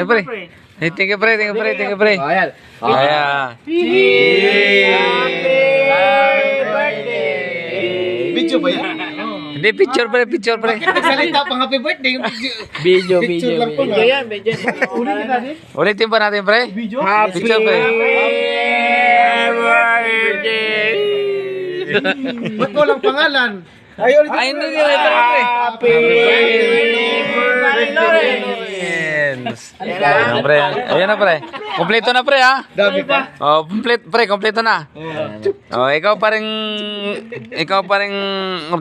pre. Thank you, pre. Thank you, pre. Ayan. Ayan. Video ba yan? Hindi, picture, pre. Nagsalita pang happy birthday. Video. lang po na. Yan, video. Ulitin natin. Ulitin pa natin, pre. Happy Picture, pre. birthday. Ba't mo lang pangalan? Ay, hindi nila ito, pre. Happy birthday. Ayan, pre. Ayan na, pre. Kompleto na, pre, ha? Dami pa. Oh, kompleto na. Oh, ikaw pa rin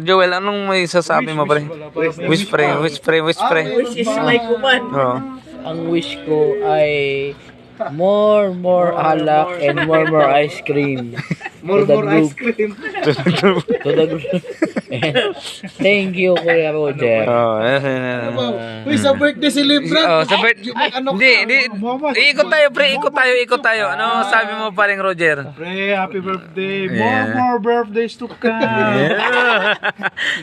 Joel, anong may sasabi mo, pre? Wish, pre. Wish is my command. Oh. Ang wish ko ay more alak and more ice cream. More ice cream. To the group. Thank you, Kuya Roger. Oh, Uy, sa birthday celebrant. oh, sa birthday. Hindi. Ikot tayo. Ano sabi mo pa rin, Roger? Pre, happy birthday. Yeah. More birthdays to come.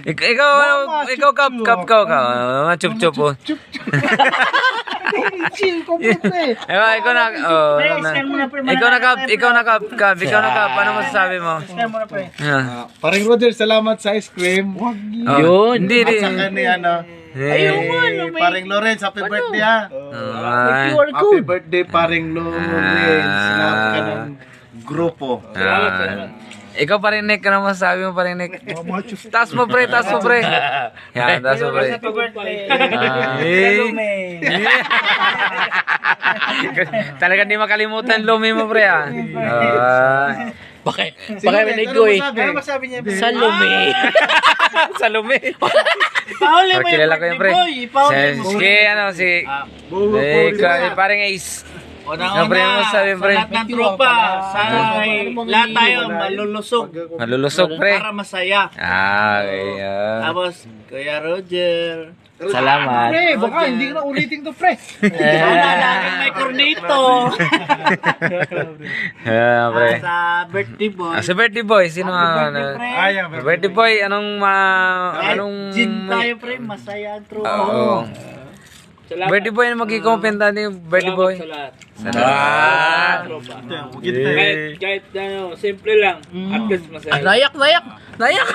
Ikaw, kap. Chup-chup, oh. Chill ko pre. Ikaw na, kap. Ano masasabi mo? Yeah. Paring Roger, salamat sa ice cream. Oh, Yun. Hindi. At saka ni Paring Lawrence, happy birthday ha. Ay. Happy birthday, Paring Lawrence. Salamat ka ng grupo. Ikaw pa rin, Nick. Ano masasabi mo pa rin, Nick? Taas mo, pre. Yan, taas mo, pre. Talaga di makalimutan Lumi mo, pre, ha? Pakarinig ko eh. Ano masabi niya? Sa lumi. Sa Lumi. Pauli mo Kilala ko yung pre. Si parang Ace. Ano, pre, ano masabi, pre? Lahat ng tropa, sana ay lahat tayo malulusog Malulusog, pre. para masaya. Okay. Tapos, Kuya Roger, Salamat. Pre, baka hindi ko na ulitin to pre. sana laging may cornito. Pre. Sa birthday boy. Sa birthday boy, sino Ayan, birthday boy, anong Gin tayo pre, masaya ang tropa. Oo. Birthday boy, ano mag-i-comment natin yung birthday boy? Salamat. Kahit ano, simple lang. At least masaya. Nayak. Nayak!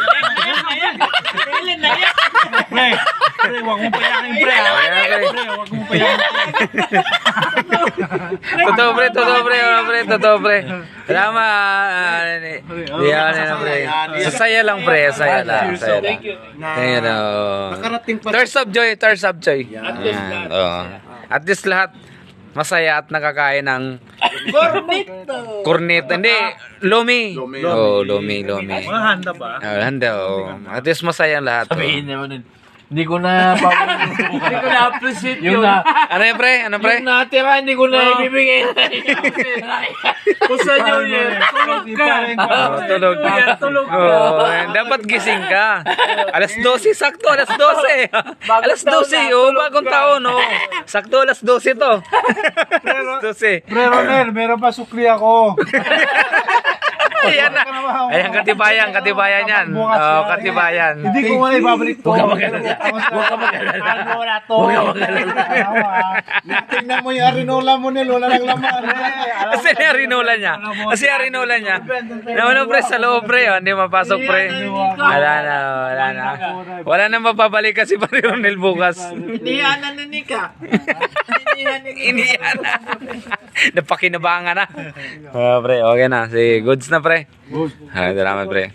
Pre, wag mong payakin pre. Wag mong payakin. Totoo, pre. Salamat. Diyan na, pre. Saya lang, pre. Saya lang. Thank you. Nakarating pa. Thirst of joy. Ayan, oo. At least lahat masaya at nakakain ng cornet. Hindi, Lumi. Oh, Lumi. Mga handa ba? Handa, oh. At least masaya ang lahat. Sabihin naman nun. Hindi ko na-appreciate yun. Ano yan, pre? Yung natira, hindi ko na ibibigay. Kung saan yun yun, tulog ka. Tulog. Oh, dapat gising ka. Alas 12, sakto, alas 12. Alas 12, oh, bagong taon, oh. Sakto, alas 12 to. Alas 12. Pre, Ronel, meron pa sukli ako. Ayan na. Ayan, katibayan yan. Oh, katibayan. Hindi ko nga ibabalik to. Huwag ka mag-alala. Tingnan mo yung arinola mo nil, wala nang laman. Kasi arinola niya. Naman, pre, sa loob, pre. Oh, hindi mapasok, pre. Wala na. Wala na mapabalik kasi pa rin Ronel bukas. Inihanan na ni ka. Iniyan na. Napakinabangan na. Pre, okay na. Sige, goods na, pre. Salamat, pre.